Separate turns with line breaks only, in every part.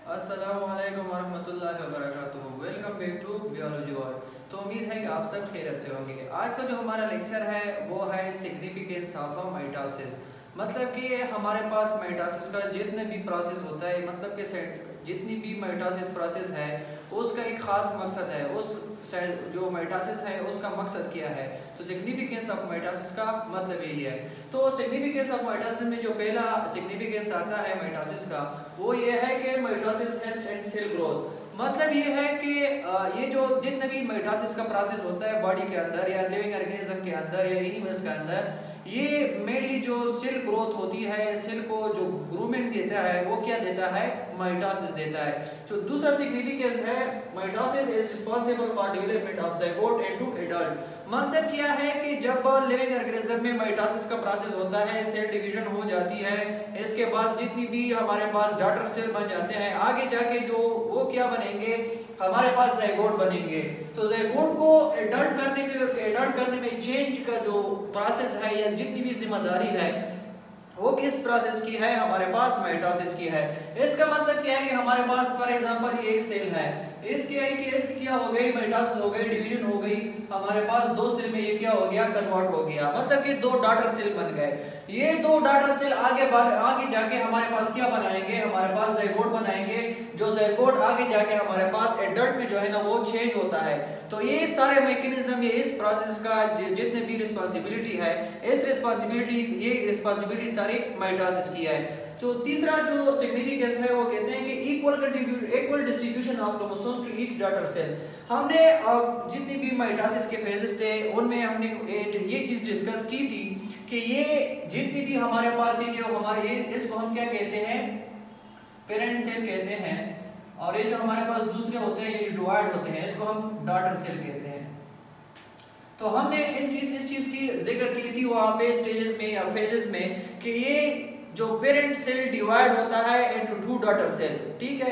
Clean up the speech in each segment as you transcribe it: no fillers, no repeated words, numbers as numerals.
अस्सलामुअलैकुम वरहमतुल्लाहि वबरकातुहू। Welcome back to biology world. तो उम्मीद है कि आप सब खैरियत से होंगे। आज का जो हमारा लेक्चर है वो है सिग्निफिकेंस ऑफ माइटोसिस। मतलब कि हमारे पास माइटोसिस का जितने भी प्रोसेस होता है, मतलब कि जितनी भी माइटोसिस प्रोसेस है उसका एक ख़ास मकसद है। उस जो माइटोसिस है उसका मकसद क्या है, तो सिग्निफिकेंस ऑफ माइटोसिस का मतलब यही है। तो सिग्निफिकेंस ऑफ माइटोसिस में जो पहला सिग्निफिकेंस आता है माइटोसिस का, वो ये है कि mitosis helps in cell growth. मतलब ये है कि ये जो जितने भी माइटोसिस का प्रोसेस होता है बॉडी के अंदर या लिविंग ऑर्गेनिज्म के अंदर या एनिमल्स के अंदर, ये मेनली जो सेल ग्रोथ होती है, सेल को जो ग्रूमिंग देता है वो क्या देता है, माइटोसिस देता है। जो दूसरा सिग्निफिकेंस है, mitosis is responsible for development of zygote into adult. मतलब क्या है कि जब लिविंग ऑर्गेनिज्म में माइटोसिस का प्रोसेस होता है, सेल डिवीजन हो जाती है, इसके बाद जितनी भी हमारे पास डॉटर सेल बन जाते हैं, आगे जाके जो वो क्या बनेंगे, हमारे पास ज़ायगोट बनेंगे। तो ज़ायगोट को एडल्ट करने में चेंज का जो प्रोसेस है या जितनी भी जिम्मेदारी है वो किस प्रोसेस की है, हमारे पास माइटोसिस की है। इसका मतलब क्या है कि हमारे पास फॉर एग्जांपल ये एक सेल है, इसके क्या हो गई, माइटोसिस हो गई, डिवीजन हो गई, हमारे पास दो सेल में ये क्या हो गया, कन्वर्ट हो गया। मतलब कि दो डॉटर सेल बन गए। ये दो डॉटर सेल आगे जाके हमारे पास क्या बनाएंगे, हमारे पास ज़ायगोट बनाएंगे। जो ज़ायगोट आगे जाके हमारे पास एडल्ट में जो है ना वो चेंज होता है। तो ये सारे मैकेनिज्म, ये इस प्रोसेस का जितने भी रिस्पांसिबिलिटी है, ये रिस्पांसिबिलिटी सारी माइटोसिस की है। तो तीसरा जो सिग्निफिकेंस है वो कहते हैं कि equal distribution of chromosomes to each daughter cell. हमने जितनी भी माइटोसिस के फेजेस थे उनमें हमने ये चीज डिस्कस की थी कि ये जितनी भी हमारे पास ये जो हमारे इसको हम क्या कहते हैं, पेरेंट सेल कहते हैं, और ये जो हमारे पास दूसरे होते हैं ये डिवाइड होते हैं, इसको हम डॉटर सेल कहते हैं। तो हमने इस चीज की जिक्र की थी वहां पे स्टेजेस में या फेजेस में कि ये जो पेरेंट सेल डिवाइड होता है इनटू टू डॉटर सेल। ठीक है,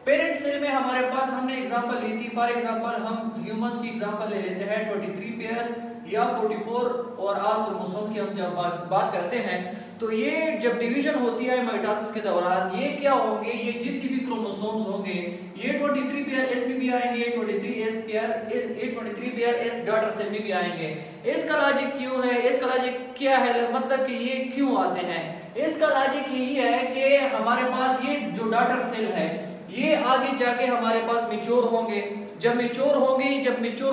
पेरेंट सेल में हमारे पास हमने एग्जांपल ली थी, फॉर एग्जांपल हम ह्यूमंस की एग्जांपल ले लेते हैं, 23 पेयर्स या 44 और आल क्रोमोसोम की हम जब बात करते हैं, तो ये जब डिवीजन होती है माइटोसिस के दौरान, ये क्या होंगे, ये जितनी भी क्रोमोसोम्स होंगे, ये 23 पेयर एस में भी आएंगे, 23 पेयर एस डॉटर सेल में भी आएंगे। इसका लॉजिक क्यों है, इसका लॉजिक क्या है, मतलब कि ये क्यों आते हैं, इसका लॉजिक यही है कि हमारे पास ये जो डॉटर सेल है ये आगे जाके हमारे पास मैच्योर होंगे। जब मैच्योर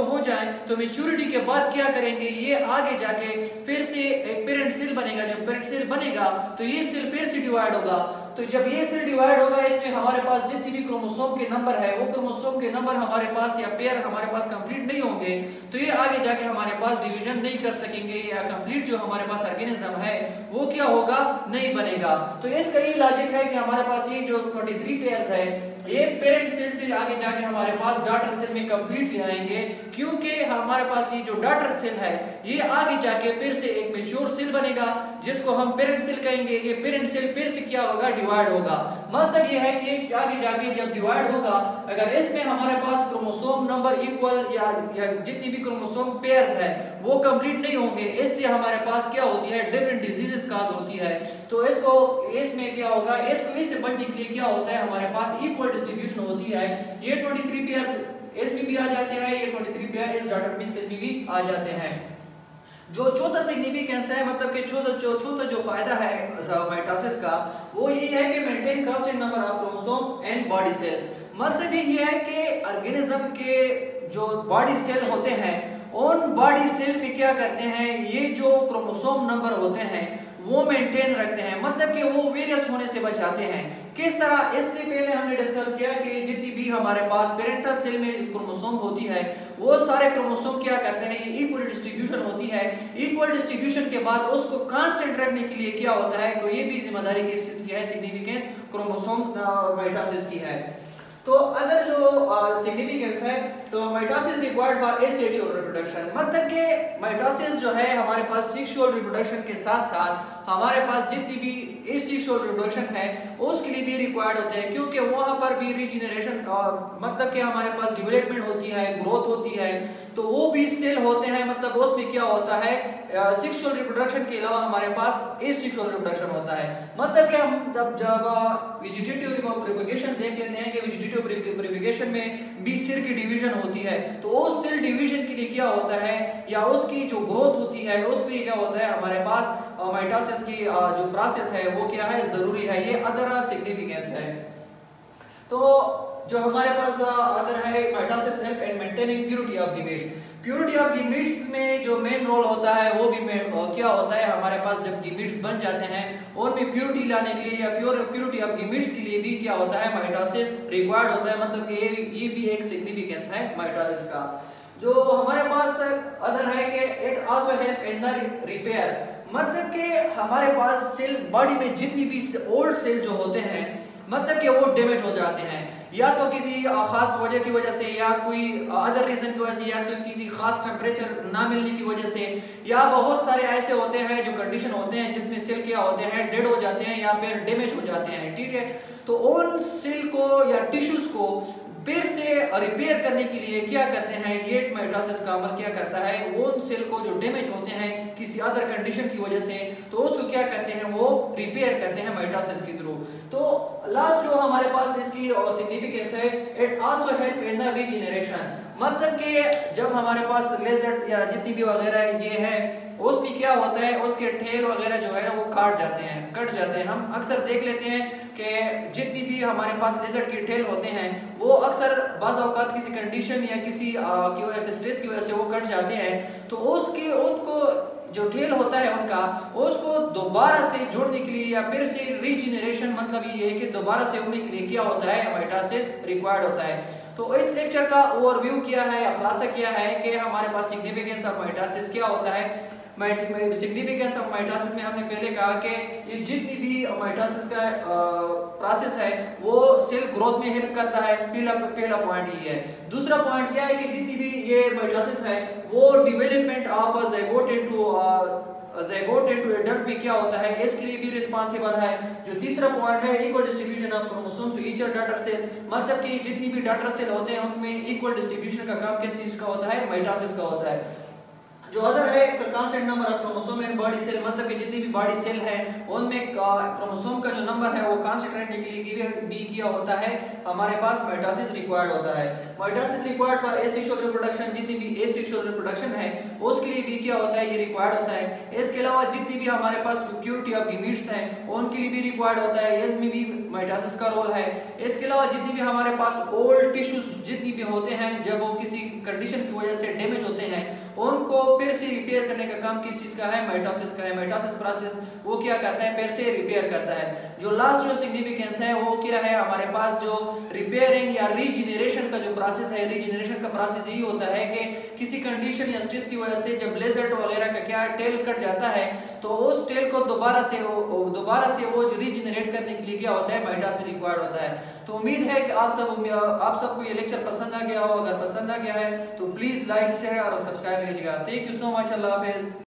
हो जाए तो मैच्योरिटी के बाद क्या करेंगे, ये आगे जाके फिर से एक पेरेंट सेल बनेगा। जब पेरेंट सेल बनेगा तो ये सेल फिर से डिवाइड होगा। तो जब ये सेल डिवाइड होगा, इसमें हमारे पास जितनी भी क्रोमोसोम के नंबर है वो क्रोमोसोम के नंबर हमारे पास या पेयर हमारे पास कंप्लीट नहीं होंगे, तो ये आगे जाके हमारे पास डिवीजन नहीं कर सकेंगे या कंप्लीट जो हमारे पास ऑर्गेनिज्म है वो क्या होगा, नहीं बनेगा। तो इसका ये लॉजिक है कि हमारे पास ये जो 23 पेयर्स है ये पेरेंट सेल से आगे जाके हमारे पास डॉटर सेल में कंप्लीटली आएंगे, क्योंकि हमारे पास ये जो डॉटर सेल है ये आगे जाके फिर से एक मैच्योर सेल बनेगा जिसको हम पेरेंट सेल कहेंगे। ये पेरेंट सेल फिर से क्या होगा, डिवाइड होगा। मतलब ये है कि आगे जाके जब डिवाइड होगा, अगर इसमें हमारे पास क्रोमोसोम नंबर इक्वल या जितनी भी क्रोमोसोम पेयर्स है वो कंप्लीट नहीं होंगे, इससे हमारे पास क्या होती है, डिफरेंट डिजीजेस काज होती है। तो इसमें क्या होगा, इससे बचने के लिए क्या होता है, हमारे पास इक्वल डिस्ट्रीब्यूशन होती है। ये 23 पेयर एस में भी आ जाते हैं, ये 23 पेयर एस डॉटर सेल में भी आ जाते हैं। जो चौथा सिग्निफिकेंस है, मतलब कि चौथा जो फायदा है माइटोसिस का, वो ये है कि maintain constant number of chromosome and body cell. मतलब ये है कि ऑर्गेनिज्म के जो बॉडी सेल होते हैं उन बॉडी सेल पे क्या करते हैं, ये जो क्रोमोसोम नंबर होते हैं वो मेंटेन रखते हैं, मतलब कि वो वेरियस होने से बचाते हैं। किस तरह, इससे पहले हमने डिस्कस किया कि जितनी भी हमारे पास पेरेंटल सेल में क्रोमोसोम होती है वो सारे क्रोमोसोम क्या करते हैं, ये इक्वल डिस्ट्रीब्यूशन होती है। इक्वल डिस्ट्रीब्यूशन के बाद उसको कांस्टेंट रखने के लिए क्या होता है, तो ये भी जिम्मेदारी किस चीज की है, सिग्निफिकेंस क्रोमोसोम माइटोसिस की है। तो अदर जो सिग्निफिकेंस है, तो mitosis required for asexual reproduction, मतलब कि माइटोसिस जो है हमारे पास सेक्सुअल रिप्रोडक्शन के साथ साथ हमारे पास जितनी भी एसेक्सुअल रिप्रोडक्शन है उसके लिए भी रिक्वायर्ड होते हैं, क्योंकि वहाँ पर भी रीजनरेशन मतलब कि हमारे पास डेवलपमेंट होती है, ग्रोथ होती है, तो वो भी सेल होते हैं। मतलब उसमें क्या होता है, सेक्सुअल रिप्रोडक्शन के अलावा हमारे पास एसेक्सुअल रिप्रोडक्शन होता है। मतलब कि हम जब वेजिटेटिव प्रोपगेशन देख लेते हैं कि वेजिटेटिव प्रोपगेशन में भी सेल की डिवीजन होती है, तो उस सेल डिवीजन के लिए क्या होता है या उसकी जो ग्रोथ होती है उसके लिए क्या होता है, हमारे पास माइटोसिस की जो प्रोसेस है वो क्या है, जरूरी है। ये अदर सिग्निफिकेंस है। तो जो हमारे पास अदर है, mitosis help in maintaining purity of gametes. Purity of gametes में जो मेन रोल होता है वो भी क्या होता है, हमारे पास जब गीमेट्स बन जाते हैं उनमें प्योरिटी लाने के लिए या प्योरिटी ऑफ गीमेट्स के लिए भी क्या होता है, माइटोसिस रिक्वायर्ड होता है। मतलब कि ये भी एक सिग्निफिकेंस है माइटोसिस का। जो हमारे पास अदर है कि it also help in the repair, मतलब कि हमारे पास सेल बॉडी में जितनी भी ओल्ड सेल जो होते हैं मतलब कि वो डैमेज हो जाते हैं, या तो किसी खास वजह की वजह से या कोई अदर रीजन की वजह से, या तो किसी खास टेम्परेचर ना मिलने की वजह से, या बहुत सारे ऐसे होते हैं जो कंडीशन होते हैं जिसमें सेल क्या होते हैं, डेड हो जाते हैं या फिर डैमेज हो जाते हैं। ठीक है, तो उन सेल को या टिश्यूज को फिर से रिपेयर करने के लिए क्या करते हैं, ये माइटोसिस का अमल क्या करता है, वो उन सेल को जो डैमेज होते हैं किसी अदर कंडीशन की वजह से, तो उसको क्या करते हैं, वो रिपेयर करते हैं माइटोसिस के थ्रू। तो लास्ट जो हमारे पास इसकी सिग्निफिकेंस है, it also help in the regeneration, मतलब कि जब हमारे पास लेजर्ड या जितनी भी वगैरह ये है उसमें क्या होता है, उसके ठेल वगैरह जो है ना वो कट जाते हैं। हम अक्सर देख लेते हैं कि जितनी भी हमारे पास लेजर्ड के ठेल होते हैं वो अक्सर बाज़ औक़ात किसी कंडीशन या किसी की वजह से, स्ट्रेस की वजह से वो कट जाते हैं, तो उसके उनको जो ठेल होता है उनका, उसको दोबारा से जोड़ने के लिए या फिर से रीजनरेशन, मतलब ये है कि दोबारा से उगने के लिए क्या होता है, माइटोसिस रिक्वायर्ड होता है। तो इस लेक्चर का ओवरव्यू किया है, खुलासा किया है कि हमारे पास सिग्निफिकेंस ऑफ माइटोसिस क्या होता है। सिग्निफिकेंस ऑफ माइटोसिस में हमने पहले कहा कि ये जितनी भी माइटोसिस का प्रोसेस है वो सेल ग्रोथ में हेल्प करता है, पहला पॉइंट ये है। दूसरा पॉइंट क्या है कि जितनी भी ये माइटोसिस है वो डेवलपमेंट ऑफ ज़ैगोट इनटू एडल्ट में क्या होता है, इसके लिए भी रिस्पांसिबल है। जो तीसरा पॉइंट है, equal distribution of chromosome to each daughter cell, मतलब कि जितनी भी डॉटर सेल होते हैं उनमें इक्वल डिस्ट्रीब्यूशन का काम किस चीज का होता है, माइटोसिस का होता है। जो अदर है, constant number of chromosome in body cell, मतलब कि जितनी भी बॉडी सेल है उनमें क्रोमोसोम का जो नंबर है वो कांस्टेंट रहने के लिए भी किया होता है, हमारे पास माइटोसिस रिक्वायर्ड होता है। Mitosis required for asexual reproduction, जितनी भी एसेक्सुअल रिप्रोडक्शन है उसके लिए भी क्या होता है, ये रिक्वायर्ड होता है। इसके अलावा जितनी भी हमारे पास प्योरिटी ऑफ गीमेट्स हैं उनके लिए भी रिक्वायर्ड होता है, इनमें भी माइटोसिस का रोल है। इसके अलावा जितनी भी हमारे पास ओल्ड टिश्यूज जितनी भी होते हैं, जब वो किसी कंडीशन की वजह से डैमेज होते हैं उनको फिर से रिपेयर करने का काम किस चीज का है, माइटोसिस का है। माइटोसिस प्रोसेस वो क्या करता है, फिर से रिपेयर करता है। जो लास्ट जो सिग्निफिकेंस है वो क्या है, हमारे पास जो रिपेयरिंग या रीजनरेशन का जो प्रोसेस है, रीजनरेशन का प्रोसेस यही होता है कि किसी कंडीशन या स्ट्रेस की वजह से जब लेजर्ड वगैरह का क्या टेल कट जाता है तो उस टेल को दोबारा से वो जो रीजनरेट करने के लिए क्या होता है, माइटोसिस रिक्वायर्ड होता है। तो उम्मीद है कि आप सबको ये लेक्चर पसंद आ गया हो। अगर पसंद आ गया है तो प्लीज लाइक शेयर और सब्सक्राइब कीजिएगा। Thank you so much. Allah Hafiz.